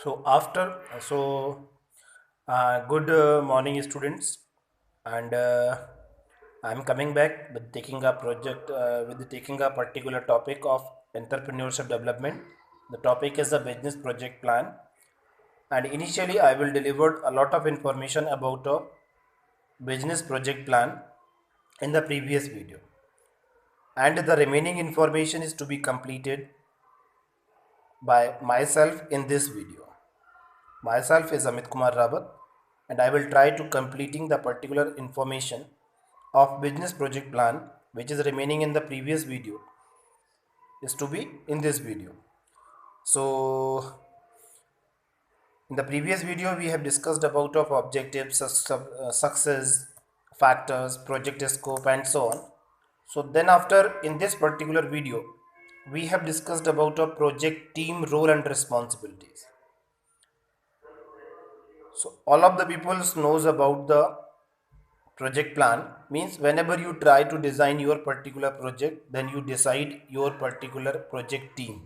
So after good morning, students, and I'm coming back with taking a project with taking a particular topic of entrepreneurship development. The topic is the business project plan, and initially I will deliver a lot of information about a business project plan in the previous video, and the remaining information is to be completed by myself in this video. Myself is Amit Kumar Rawat and I will try to completing the particular information of business project plan which is remaining in the previous video is to be in this video. So in the previous video we have discussed about of objectives, success, factors, project scope and so on. So then after in this particular video we have discussed about a project team role and responsibilities. So all of the people knows about the project plan means whenever you try to design your particular project then you decide your particular project team,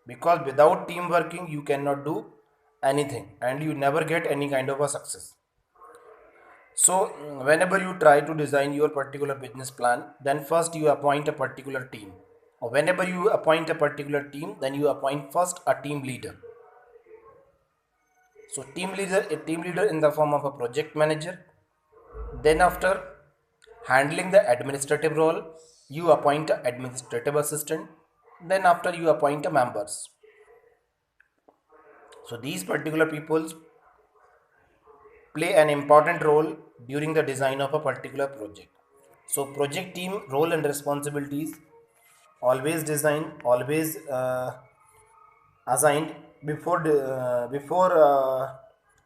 because without team working you cannot do anything and you never get any kind of a success. So whenever you try to design your particular business plan, then first you appoint a particular team, or whenever you appoint a particular team then you appoint first a team leader. So a team leader in the form of a project manager. Then after handling the administrative role, you appoint an administrative assistant. Then after you appoint a members. So these particular peoples play an important role during the design of a particular project. So project team role and responsibilities always designed, always assigned before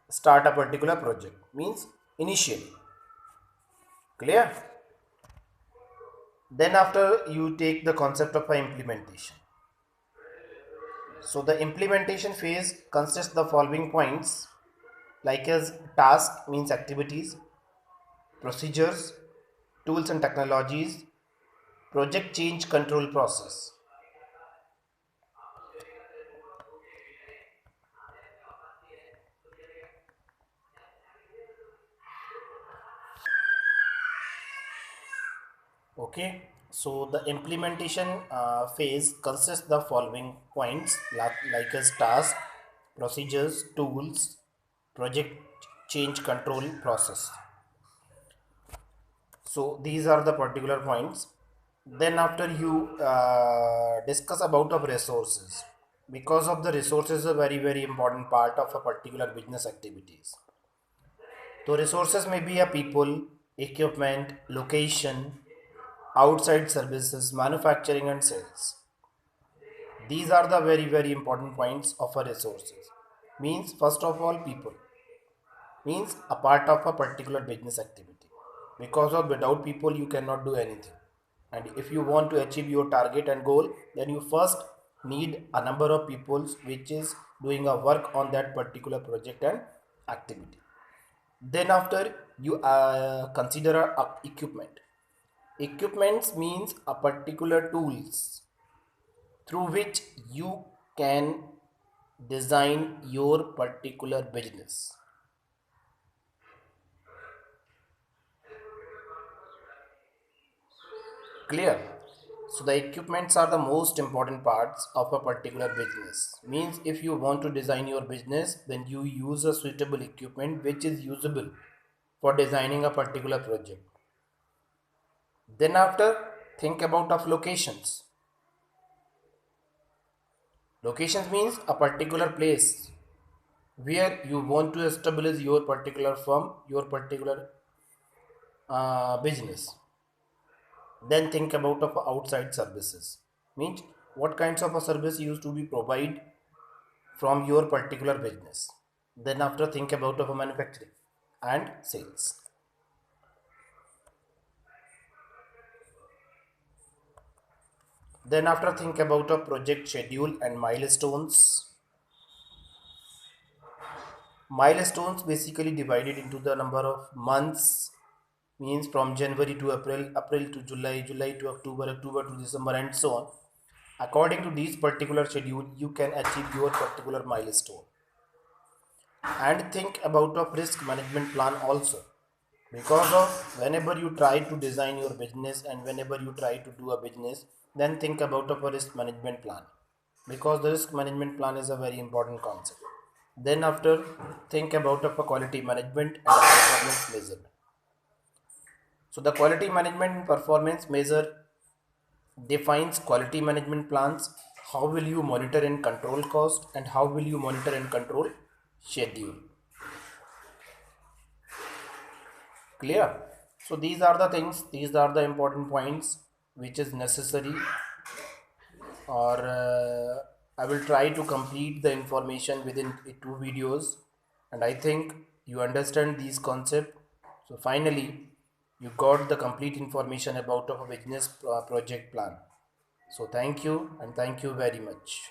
start a particular project. Means initially. Clear? Then after you take the concept of implementation. So the implementation phase consists the following points like as task means activities, procedures, tools and technologies, project change control process. Okay, so the implementation phase consists the following points like as task, procedures, tools, project change control process. So these are the particular points. Then after you discuss about of resources, because of the resources is a very important part of a particular business activities. So resources may be a people, equipment, location, outside services, manufacturing and sales. These are the very important points of a resources. Means first of all people, means a part of a particular business activity, because of without people you cannot do anything. And if you want to achieve your target and goal, then you first need a number of people which is doing a work on that particular project and activity. Then after you consider equipments means a particular tools through which you can design your particular business. Clear? So the equipments are the most important parts of a particular business. Means if you want to design your business, then you use a suitable equipment which is usable for designing a particular project. Then after, think about of locations. Locations means a particular place where you want to establish your particular firm, your particular business. Then think about of outside services. Means what kinds of a service used to be provided from your particular business. Then after think about of a manufacturing and sales. Then after think about a project schedule and milestones. Milestones basically divided into the number of months, means from January to April, April to July, July to October, October to December and so on. According to these particular schedule, you can achieve your particular milestone. and think about a risk management plan also, because of whenever you try to design your business and whenever you try to do a business, then think about a risk management plan, because the risk management plan is a very important concept. Then after, think about a quality management and a performance measure. So the quality management and performance measure defines quality management plans. How will you monitor and control cost, and how will you monitor and control schedule? Clear? So these are the things, these are the important points which is necessary, or I will try to complete the information within 2 videos, and I think you understand these concept. So finally, you got the complete information about a business project plan. So thank you, and thank you very much.